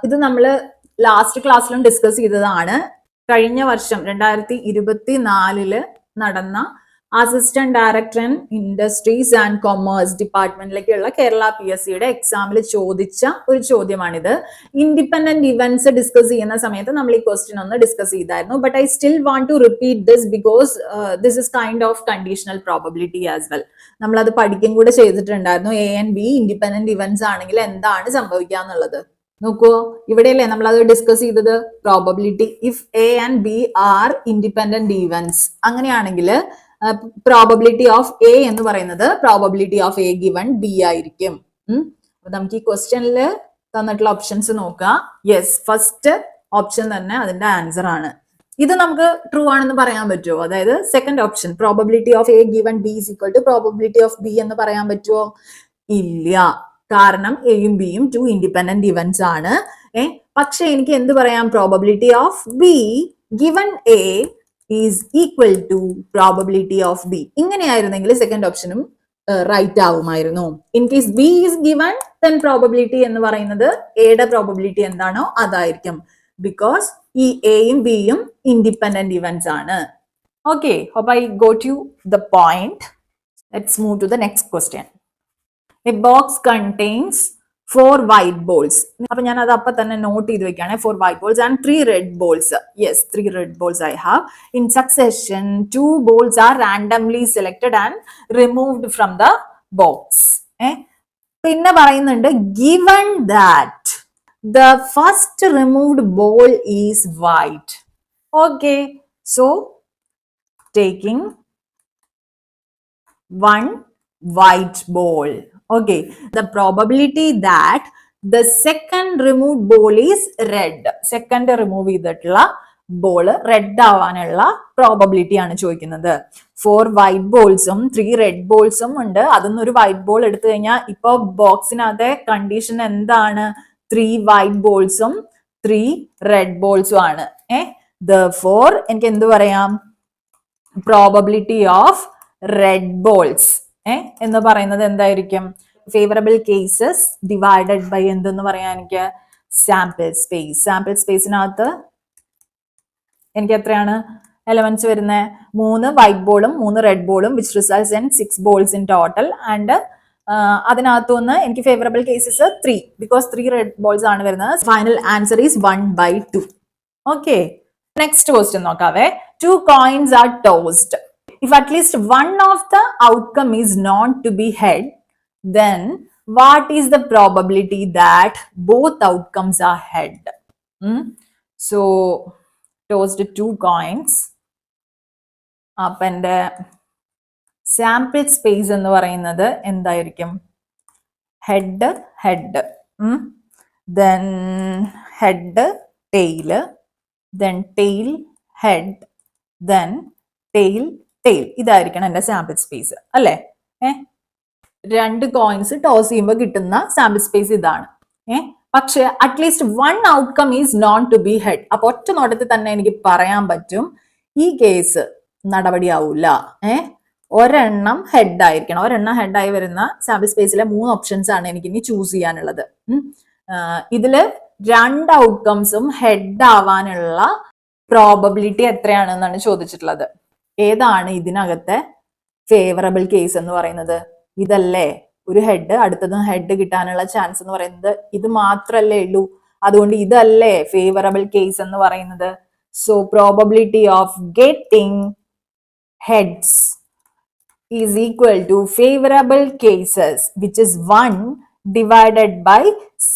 ഇത് നമ്മൾ ലാസ്റ്റ് ക്ലാസ്സിലും ഡിസ്കസ് ചെയ്തതാണ്. കഴിഞ്ഞ വർഷം 2024 നടന്ന assistant director in industries and commerce ഡിപ്പാർട്ട്മെന്റിലേക്കുള്ള കേരള PSCയുടെ എക്സാമിൽ ചോദിച്ച ഒരു ചോദ്യമാണിത്. ഇൻഡിപെൻഡന്റ് ഇവന്റ്സ് ഡിസ്കസ് ചെയ്യുന്ന സമയത്ത് നമ്മൾ ഈ ക്വസ്റ്റ്യൻ ഒന്ന് ഡിസ്കസ് ചെയ്തായിരുന്നു. But I still want to repeat this because this is kind of conditional probability as well. നമ്മൾ അത് പഠിക്കും കൂടെ ചെയ്തിട്ടുണ്ടായിരുന്നു. A and B independent events ആണെങ്കിൽ എന്താണ് സംഭവിക്കുക എന്നുള്ളത്. നോക്കൂ, ഇവിടെയല്ലേ നമ്മൾ അത് ഡിസ്കസ് ചെയ്തത്? Probability if A and B are independent events, അങ്ങനെയാണെങ്കിൽ പ്രോബബിലിറ്റി ഓഫ് എ എന്ന് പറയുന്നത് probability of A given B ആയിരിക്കും. അപ്പൊ നമുക്ക് ഈ ക്വസ്റ്റ്യനിൽ തന്നിട്ടുള്ള ഓപ്ഷൻസ് നോക്കാം. യെസ്, ഫസ്റ്റ് ഓപ്ഷൻ തന്നെ അതിന്റെ ആൻസർ ആണ്. ഇത് നമുക്ക് ട്രൂ ആണെന്ന് പറയാൻ പറ്റുമോ? അതായത് second option probability of A given B is equal to probability of B എന്ന് പറയാൻ പറ്റുമോ? ഇല്ല, കാരണം എയും ബിയും 2 ഇൻഡിപെൻഡന്റ് ഇവന്റ്സ് ആണ്. പക്ഷെ എനിക്ക് എന്ത് പറയാം? Probability of B given A is equal to probability of B. ഇങ്ങനെയായിരുന്നെങ്കിൽ സെക്കൻഡ് ഓപ്ഷനും റൈറ്റ് ആവുമായിരുന്നു. In case B is given, then probability എന്ന് പറയുന്നത് എയുടെ പ്രോബബിലിറ്റി എന്താണോ അതായിരിക്കും. ബിക്കോസ് ഈ എയും ബിയും ഇൻഡിപെൻഡന്റ് ഇവന്റ്സ് ആണ്. Okay, hope I got you the point. Let's move to the next question. A box contains 4 white balls. അപ്പൊ ഞാൻ അത് അപ്പൊ തന്നെ നോട്ട് ചെയ്ത് വെക്കാണ്. 4 white balls and 3 red balls. Yes, 3 red balls I have. In succession, 2 balls are randomly selected and removed from the box. പിന്നെ പറയുന്നുണ്ട് given that the first removed ball is white. Okay, so taking 1 white ball. Okay, the probability that the second removed ball is red. Second remove ചെയ്തിട്ടുള്ള ball red ആവാനുള്ള probability ആണ് ചോദിക്കുന്നത്. 4 white ബോൾസും 3 red ബോൾസും ഉണ്ട്. അതൊന്നും ഒരു white ball എടുത്തു കഴിഞ്ഞാൽ ഇപ്പൊ ബോക്സിനകത്തെ കണ്ടീഷൻ എന്താണ്? 3 വൈറ്റ് ബോൾസും 3 റെഡ് ബോൾസും ആണ്. therefore എനിക്ക് എന്ത് പറയാം? പ്രോബബിലിറ്റി ഓഫ് റെഡ് ബോൾസ് എന്ന് പറയുന്നത് എന്തായിരിക്കും? ഫേവറബിൾ കേസസ് ഡിവൈഡഡ് ബൈ എന്തെന്ന് പറയാൻ എനിക്ക്? Sample space. സാമ്പിൾ സ്പേസിനകത്ത് എനിക്ക് എത്രയാണ് എലമെന്റ്സ് വരുന്നത്? 3 വൈറ്റ് ബോളും 3 റെഡ് ബോളും which results in 6 balls in total. And അതിനകത്തുനിന്ന് എനിക്ക് favourable cases 3 because 3 red balls ആണ് വരുന്നത്. Final answer is 1/2. Okay, next question നോക്കാവേ. 2 coins are tossed. if at least one of the outcome is known to be head, then what is the probability that both outcomes are head? So tossed 2 coins. അപ്പൊ എൻ്റെ sample space എന്ന് പറയുന്നത് എന്തായിരിക്കും? Head head, then head tail, then tail head, then tail tail. ഇതായിരിക്കണം എൻ്റെ sample space അല്ലേ? 2 coins toss ചെയ്യുമ്പോൾ കിട്ടുന്ന സാമ്പിൾ സ്പേസ് ഇതാണ്. പക്ഷെ at least one outcome is known to be head. അപ്പൊ ഒറ്റ നോട്ടത്തിൽ തന്നെ എനിക്ക് പറയാൻ പറ്റും ഈ കേസ് നടപടിയാവൂല. ഒരെണ്ണം ഹെഡ് ആയിരിക്കണം. ഒരെണ്ണം ഹെഡായി വരുന്ന സാമ്പിൾ സ്പേസിലെ 3 ഓപ്ഷൻസ് ആണ് എനിക്ക് ഇനി ചൂസ് ചെയ്യാനുള്ളത്. ഇതില് 2 ഔട്ട്കംസും ഹെഡ് ആവാനുള്ള പ്രോബബിലിറ്റി എത്രയാണെന്നാണ് ചോദിച്ചിട്ടുള്ളത്. ഏതാണ് ഇതിനകത്തെ ഫേവറബിൾ കേസ് എന്ന് പറയുന്നത്? ഇതല്ലേ. ഒരു ഹെഡ് അടുത്തതും ഹെഡ് കിട്ടാനുള്ള ചാൻസ് എന്ന് പറയുന്നത് ഇത് മാത്രല്ലേ ഉള്ളൂ. അതുകൊണ്ട് ഇതല്ലേ ഫേവറബിൾ കേസ് എന്ന് പറയുന്നത്. So probability of getting heads is equal to favorable cases, which is 1 divided by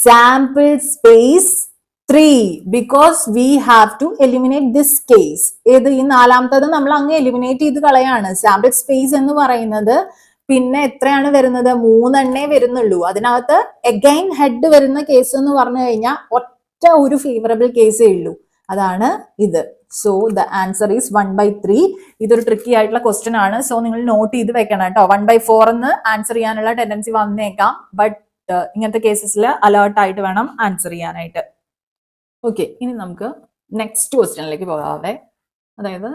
sample space 3, because we have to eliminate this case. ഏത് ഈ നാലാമത്തത് നമ്മൾ അങ്ങ് എലിമിനേറ്റ് ചെയ്ത് കളയാണ്. സാമ്പിൾ സ്പേസ് എന്ന് പറയുന്നത് പിന്നെ എത്രയാണ് വരുന്നത്? 3 എണ്ണേ വരുന്നുള്ളൂ. അതിനകത്ത് അഗൈൻ ഹെഡ് വരുന്ന കേസ് എന്ന് പറഞ്ഞു കഴിഞ്ഞാൽ ഒറ്റ ഒരു ഫേവറബിൾ കേസേ ഉള്ളൂ. അതാണ് ഇത്. So the answer is 1/3. ഇതൊരു ട്രിക്കി ആയിട്ടുള്ള ക്വസ്റ്റ്യൻ ആണ്. സോ നിങ്ങൾ നോട്ട് ചെയ്ത് വെക്കണം കേട്ടോ. 1/4 എന്ന് ആൻസർ ചെയ്യാനുള്ള ടെൻഡൻസി വന്നേക്കാം. ബട്ട് ഇങ്ങനത്തെ കേസസിൽ അലേർട്ട് ആയിട്ട് വേണം ആൻസർ ചെയ്യാനായിട്ട്. ഓക്കെ, ഇനി നമുക്ക് നെക്സ്റ്റ് ക്വസ്റ്റ്യനിലേക്ക് പോകാവേ. അതായത്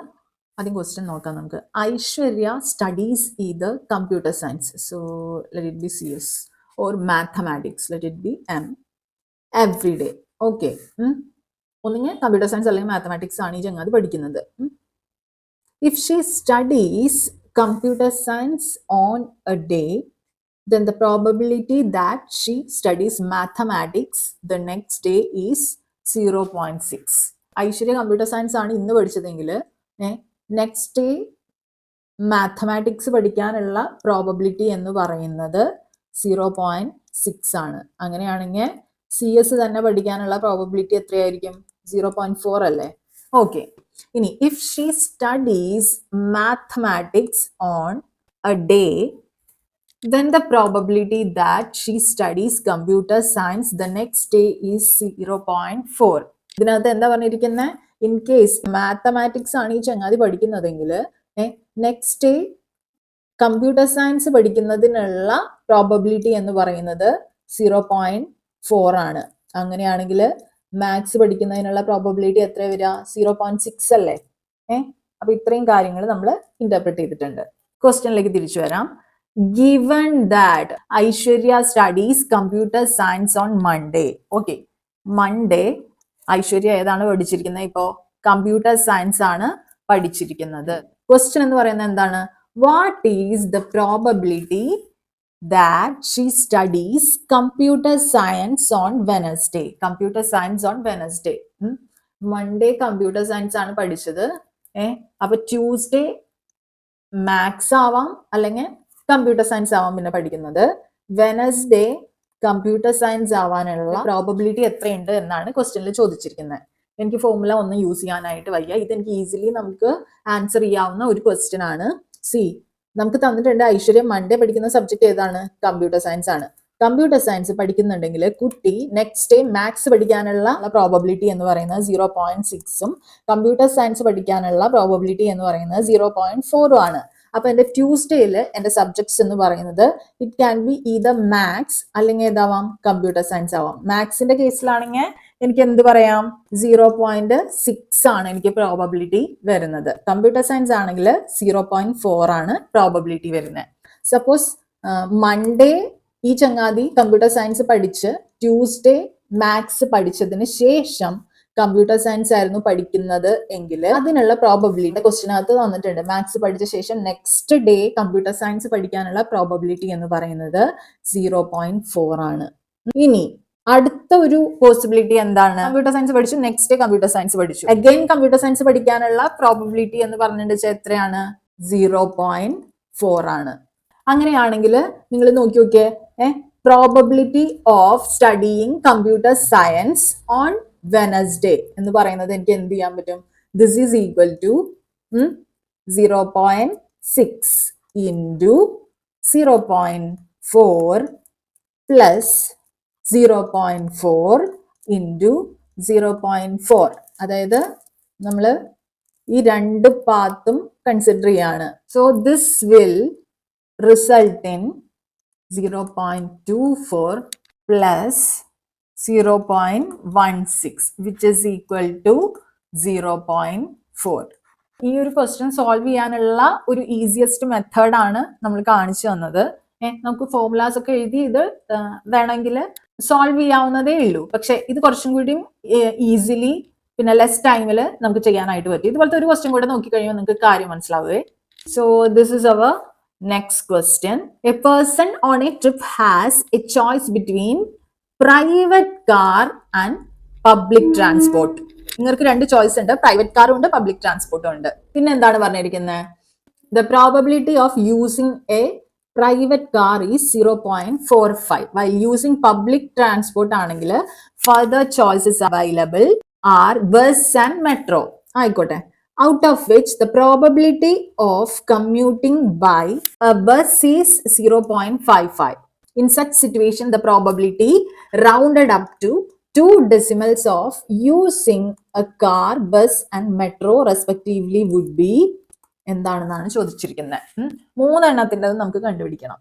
ആദ്യം ക്വസ്റ്റ്യൻ നോക്കാം നമുക്ക്. Aishwarya studies either computer science, so let it be CS, or mathematics, let it be M, every day. Okay, ഒന്നിങ്ങനെ കമ്പ്യൂട്ടർ സയൻസ് അല്ലെങ്കിൽ മാത്തമാറ്റിക്സ് ആണ് ഈ ചങ്ങാതി പഠിക്കുന്നത്. If she studies computer science on A day, then the probability that she studies mathematics the next day is 0.6. Aishwarya computer science ആണ് ഇന്ന് പഠിച്ചതെങ്കിൽ next day mathematics പഠിക്കാനുള്ള probability എന്ന് പറയുന്നത് 0.6 ആണ്. അങ്ങനെയാണെങ്കിൽ CS തന്നെ പഠിക്കാനുള്ള പ്രോബബിലിറ്റി എത്രയായിരിക്കും? 0.4 അല്ലേ? ഓക്കെ, ഇനി if she studies mathematics on A day, then the probability that she studies computer science the next day is 0.4. ഇതിനകത്ത് എന്താ പറഞ്ഞിരിക്കുന്നത്? ഇൻ കേസ് മാത്തമാറ്റിക്സ് ആണ് ഈ ചങ്ങാതി പഠിക്കുന്നതെങ്കിൽ നെക്സ്റ്റ് ഡേ കമ്പ്യൂട്ടർ സയൻസ് പഠിക്കുന്നതിനുള്ള പ്രോബബിലിറ്റി എന്ന് പറയുന്നത് 0.4 ആണ്. അങ്ങനെയാണെങ്കിൽ മാത്സ് പഠിക്കുന്നതിനുള്ള പ്രോബബിലിറ്റി എത്ര വരിക? 0.6 അല്ലേ? അപ്പൊ ഇത്രയും കാര്യങ്ങൾ നമ്മൾ ഇന്റർപ്രറ്റ് ചെയ്തിട്ടുണ്ട്. ക്വസ്റ്റ്യനിലേക്ക് തിരിച്ചു വരാം. Given that Aishwarya studies computer science on Monday. Okay, Monday Aishwarya ഏതാണ് പഠിച്ചിരിക്കുന്നത്? ഇപ്പോ കമ്പ്യൂട്ടർ സയൻസ് ആണ് പഠിച്ചിരിക്കുന്നത്. ക്വസ്റ്റ്യൻ എന്ന് പറയുന്നത് എന്താണ്? What is the probability that she studies computer science on Wednesday? Computer science on Wednesday. Monday computer science ആണ് പഠിച്ചത്. അപ്പൊ Tuesday maths ആവാം അല്ലെങ്കിൽ കമ്പ്യൂട്ടർ സയൻസ് ആവാം പിന്നെ പഠിക്കുന്നത്. വെനസ്ഡേ കമ്പ്യൂട്ടർ സയൻസ് ആവാനുള്ള പ്രോബബിലിറ്റി എത്രയുണ്ട് എന്നാണ് ക്വസ്റ്റ്യനിൽ ചോദിച്ചിരിക്കുന്നത്. എനിക്ക് ഫോർമുല ഒന്നും യൂസ് ചെയ്യാനായിട്ട് വയ്യ. ഇതെനിക്ക് ഈസിലി നമുക്ക് ആൻസർ ചെയ്യാവുന്ന ഒരു ക്വസ്റ്റ്യൻ ആണ്. നമുക്ക് തന്നിട്ടുണ്ട് ഐശ്വര്യ മൺഡേ പഠിക്കുന്ന സബ്ജക്ട് ഏതാണ്? കമ്പ്യൂട്ടർ സയൻസ് ആണ്. കമ്പ്യൂട്ടർ സയൻസ് പഠിക്കുന്നുണ്ടെങ്കിൽ കുട്ടി നെക്സ്റ്റ് ഡേ മാത്സ് പഠിക്കാനുള്ള പ്രോബബിലിറ്റി എന്ന് പറയുന്നത് 0.6ഉം കമ്പ്യൂട്ടർ സയൻസ് പഠിക്കാനുള്ള പ്രോബബിലിറ്റി എന്ന് പറയുന്നത് 0.4ഉം ആണ്. അപ്പൊ എന്റെ ട്യൂസ്ഡേയിൽ എന്റെ സബ്ജക്ട്സ് എന്ന് പറയുന്നത് it can be either maths അല്ലെങ്കിൽ ഏതാവാം? കമ്പ്യൂട്ടർ സയൻസ് ആവാം. മാത്സിന്റെ കേസിലാണെങ്കിൽ എനിക്ക് എന്ത് പറയാം? 0.6 ആണ് എനിക്ക് പ്രോബബിലിറ്റി വരുന്നത്. കമ്പ്യൂട്ടർ സയൻസ് ആണെങ്കിൽ 0.4 ആണ് പ്രോബബിലിറ്റി വരുന്നത്. സപ്പോസ് മൺഡേ ഈ ചങ്ങാതി കമ്പ്യൂട്ടർ സയൻസ് പഠിച്ച് ട്യൂസ്ഡേ മാത്സ് പഠിച്ചതിന് ശേഷം കമ്പ്യൂട്ടർ സയൻസ് ആയിരുന്നു പഠിക്കുന്നത് എങ്കിൽ അതിനുള്ള പ്രോബബിലിറ്റി ക്വസ്റ്റിനകത്ത് തന്നിട്ടുണ്ട്. മാത്സ് പഠിച്ച ശേഷം നെക്സ്റ്റ് ഡേ കമ്പ്യൂട്ടർ സയൻസ് പഠിക്കാനുള്ള പ്രോബബിലിറ്റി എന്ന് പറയുന്നത് 0.4 ആണ്. ഇനി അടുത്ത ഒരു പോസിബിലിറ്റി എന്താണ്? കമ്പ്യൂട്ടർ സയൻസ് പഠിച്ചു, നെക്സ്റ്റ് ഡേ കമ്പ്യൂട്ടർ സയൻസ് പഠിച്ചു, അഗൈൻ കമ്പ്യൂട്ടർ സയൻസ് പഠിക്കാനുള്ള പ്രോബബിലിറ്റി എന്ന് പറഞ്ഞിട്ട് എത്രയാണ്? 0.4 ആണ്. അങ്ങനെയാണെങ്കിൽ നിങ്ങൾ നോക്കി നോക്കിയേ, probability of studying computer science on Wednesday എന്ന് പറയുന്നത് എനിക്ക് എന്ത് ചെയ്യാൻ പറ്റും? This is equal to 0.6 into 0.4 plus 0.4 into 0.4. അതായത് നമ്മൾ ഈ രണ്ട് പാത്തും കൺസിഡർ ചെയ്യാണ്. So this will result in 0.24 plus 0.16 which is equal to 0.4. ഈ ഒരു ക്വസ്റ്റ്യൻ സോൾവ് ചെയ്യാനുള്ള ഒരു ഈസിയസ്റ്റ് മെത്തേഡാണ് നമ്മൾ കാണിച്ചു തന്നത്. നമുക്ക് ഫോർമുലാസ് ഒക്കെ എഴുതി ഇത് വേണമെങ്കിൽ സോൾവ് ചെയ്യാവുന്നതേ ഉള്ളൂ. പക്ഷെ ഇത് കുറച്ചും കൂടി ഈസിലി പിന്നെ ലെസ് ടൈമിൽ നമുക്ക് ചെയ്യാനായിട്ട് പറ്റും. ഇതുപോലത്തെ ഒരു ക്വസ്റ്റ്യൻ കൂടെ നോക്കിക്കഴിയുമ്പോൾ നിങ്ങൾക്ക് കാര്യം മനസ്സിലാവുകയെ. So this is our next question. A person on a trip has a choice between private car and public transport. നിങ്ങൾക്ക് രണ്ട് ചോയ്സ് ഉണ്ട്, പ്രൈവറ്റ് കാറും ഉണ്ട് പബ്ലിക് ട്രാൻസ്പോർട്ടും ഉണ്ട്. പിന്നെ എന്താണ് പറഞ്ഞിരിക്കുന്നത്? The probability of using a private car is 0.45 while using public transport ആണെങ്കിൽ further choices available are bus and metro. ആയിക്കോട്ടെ. Out of which the probability of commuting by a bus is 0.55. In such situation, the probability rounded up to 2 decimals of using a car, bus and metro respectively would be എന്താണെന്നാണ് ചോദിച്ചിരിക്കുന്നത്. മൂന്നെണ്ണത്തിൻ്റെ നമുക്ക് കണ്ടുപിടിക്കണം.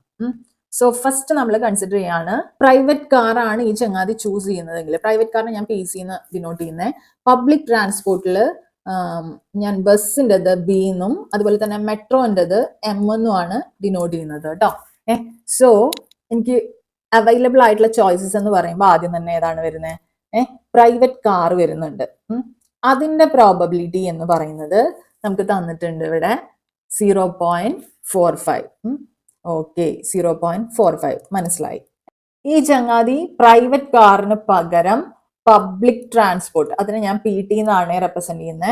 So first നമ്മൾ consider ചെയ്യാണ് private car ആണ് ഈ ചങ്ങാതി choose ചെയ്യുന്നതെങ്കിൽ, പ്രൈവറ്റ് കാറിനെ ഞാൻ പി സിന്ന് ഡിനോട്ട് ചെയ്യുന്നത്, പബ്ലിക് ട്രാൻസ്പോർട്ടിൽ ഞാൻ ബസ്സിൻ്റെത് ബി എന്നും അതുപോലെ തന്നെ മെട്രോൻ്റെത് എം എന്നുമാണ് ഡിനോട്ട് ചെയ്യുന്നത് കേട്ടോ. സോ എനിക്ക് അവൈലബിൾ ആയിട്ടുള്ള ചോയ്സസ് എന്ന് പറയുമ്പോൾ ആദ്യം തന്നെ ഏതാണ് വരുന്നത്? പ്രൈവറ്റ് കാർ വരുന്നുണ്ട്. അതിൻ്റെ പ്രോബബിലിറ്റി എന്ന് പറയുന്നത് നമുക്ക് തന്നിട്ടുണ്ട് ഇവിടെ 0.45. ഓക്കെ, 0.45 മനസ്സിലായി. ഈ ചങ്ങാതി പ്രൈവറ്റ് കാറിന് പകരം പബ്ലിക് ട്രാൻസ്പോർട്ട്, അതിനെ ഞാൻ പി ടി എന്നാണ് റെപ്രസെന്റ് ചെയ്യുന്നത്,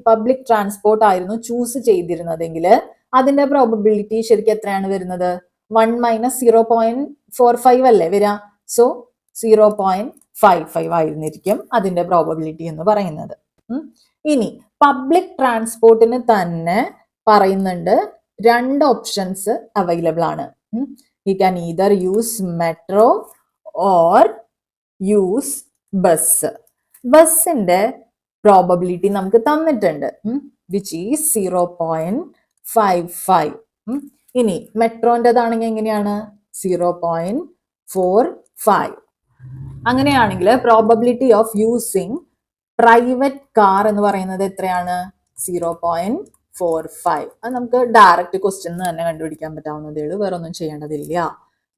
പബ്ലിക് ട്രാൻസ്പോർട്ട് ആയിരുന്നു ചൂസ് ചെയ്തിരുന്നതെങ്കിൽ അതിന്റെ പ്രോബബിലിറ്റി ശരിക്കും എത്രയാണ് വരുന്നത്? 1 - 0.45 അല്ലേ വരിക. സോ 0.55 ആയിരുന്നിരിക്കും അതിന്റെ പ്രോബബിലിറ്റി എന്ന് പറയുന്നത്. ഇനി പബ്ലിക് ട്രാൻസ്പോർട്ടിന് തന്നെ പറയുന്നുണ്ട് രണ്ട് ഓപ്ഷൻസ് അവൈലബിൾ ആണ്. You can either use metro or use bus. ബസ്സിന്റെ പ്രോബബിലിറ്റി നമുക്ക് തന്നിട്ടുണ്ട്, വിച്ച് ഈസ് 0.55. ഇനി മെട്രോൻ്റെതാണെങ്കിൽ എങ്ങനെയാണ്? 0.45. അങ്ങനെയാണെങ്കിൽ probability of using private car എന്ന് പറയുന്നത് എത്രയാണ്? 0.45. അത് നമുക്ക് ഡയറക്റ്റ് ക്വസ്റ്റ്യൻ തന്നെ കണ്ടുപിടിക്കാൻ പറ്റാവുന്നതേ ഉള്ളൂ, വേറെ ഒന്നും ചെയ്യേണ്ടതില്ല.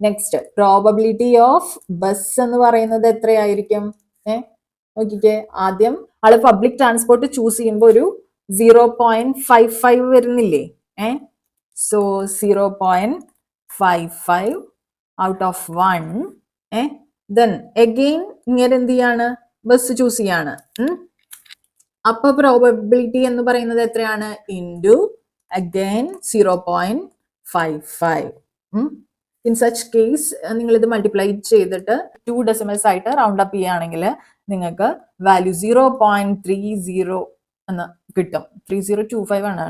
നെക്സ്റ്റ് പ്രോബബിലിറ്റി ഓഫ് ബസ് എന്ന് പറയുന്നത് എത്രയായിരിക്കും? നോക്കിക്കേ, ആദ്യം ആള് പബ്ലിക് ട്രാൻസ്പോർട്ട് ചൂസ് ചെയ്യുമ്പോൾ ഒരു 0.55 വരുന്നില്ലേ? So 0.55 out of 1. Then again ഇങ്ങനെ എന്ത് ചെയ്യാണ്? ബസ് ചൂസ് ചെയ്യാണ്. അപ്പൊ പ്രോബബിലിറ്റി എന്ന് പറയുന്നത് എത്രയാണ്? Into again 0.55. In such case നിങ്ങൾ ഇത് മൾട്ടിപ്ലൈ ചെയ്തിട്ട് 2 ഡെസിമൽസ് ആയിട്ട് റൗണ്ട് അപ്പ് ചെയ്യുകയാണെങ്കിൽ നിങ്ങൾക്ക് വാല്യൂ 0.30 എന്ന് കിട്ടും. 3025 ആണ്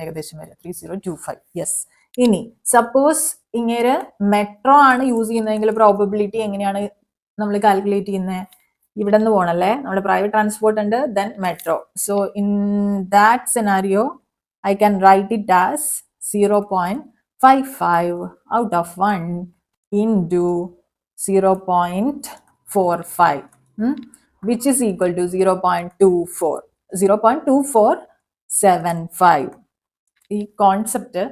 ഏകദേശം വരെ, 3025. യെസ്. ഇനി സപ്പോസ് ഇങ്ങനെ മെട്രോ ആണ് യൂസ് ചെയ്യുന്നതെങ്കിൽ പ്രോബബിലിറ്റി എങ്ങനെയാണ് നമ്മൾ കാൽക്കുലേറ്റ് ചെയ്യുന്നത്? ഇവിടെ നിന്ന് പോകണല്ലേ, നമ്മുടെ പ്രൈവറ്റ് ട്രാൻസ്പോർട്ട് ഉണ്ട്, then metro. So in that scenario I can write it as 0.55 out of 1 into 0.45, which is equal to 0.2475. ഈ കോൺസെപ്റ്റ്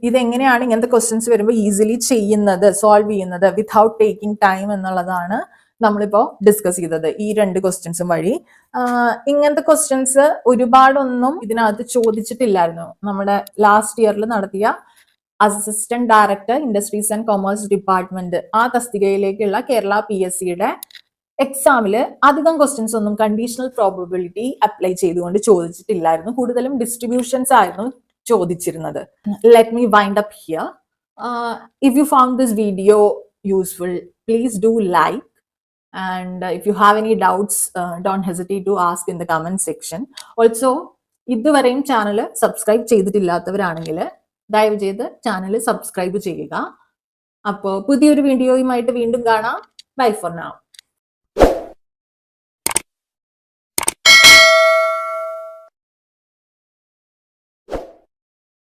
ഇതെങ്ങനെയാണ് ഇങ്ങനത്തെ ക്വസ്റ്റ്യൻസ് വരുമ്പോൾ ഈസിലി ചെയ്യുന്നത്, സോൾവ് ചെയ്യുന്നത് വിത്തൗട്ട് ടേക്കിംഗ് ടൈം എന്നുള്ളതാണ് നമ്മളിപ്പോൾ ഡിസ്കസ് ചെയ്തത് ഈ രണ്ട് ക്വസ്റ്റ്യൻസും വഴി. ഇങ്ങനത്തെ ക്വസ്റ്റ്യൻസ് ഒരുപാടൊന്നും ഇതിനകത്ത് ചോദിച്ചിട്ടില്ലായിരുന്നു. നമ്മുടെ ലാസ്റ്റ് ഇയറിൽ നടത്തിയ assistant director industries and commerce department ആ തസ്തികയിലേക്കുള്ള കേരള PSCയുടെ എക്സാമിൽ അധികം ക്വസ്റ്റ്യൻസ് ഒന്നും കണ്ടീഷണൽ പ്രോബബിലിറ്റി അപ്ലൈ ചെയ്തുകൊണ്ട് ചോദിച്ചിട്ടില്ലായിരുന്നു. കൂടുതലും ഡിസ്ട്രിബ്യൂഷൻസ് ആയിരുന്നു ചോദിച്ചിരുന്നത്. Let me wind up here. If you found this video useful, please do like. And if you have any doubts, don't hesitate to ask in the comment section. Also, ഇതുവരെയും channel subscribe ചെയ്തിട്ടില്ലാത്തവരാണെങ്കിൽ ദയവ് ചെയ്ത് channel subscribe ചെയ്യുക. അപ്പോൾ പുതിയൊരു വീഡിയോയുമായിട്ട് വീണ്ടും കാണാം. Bye for now.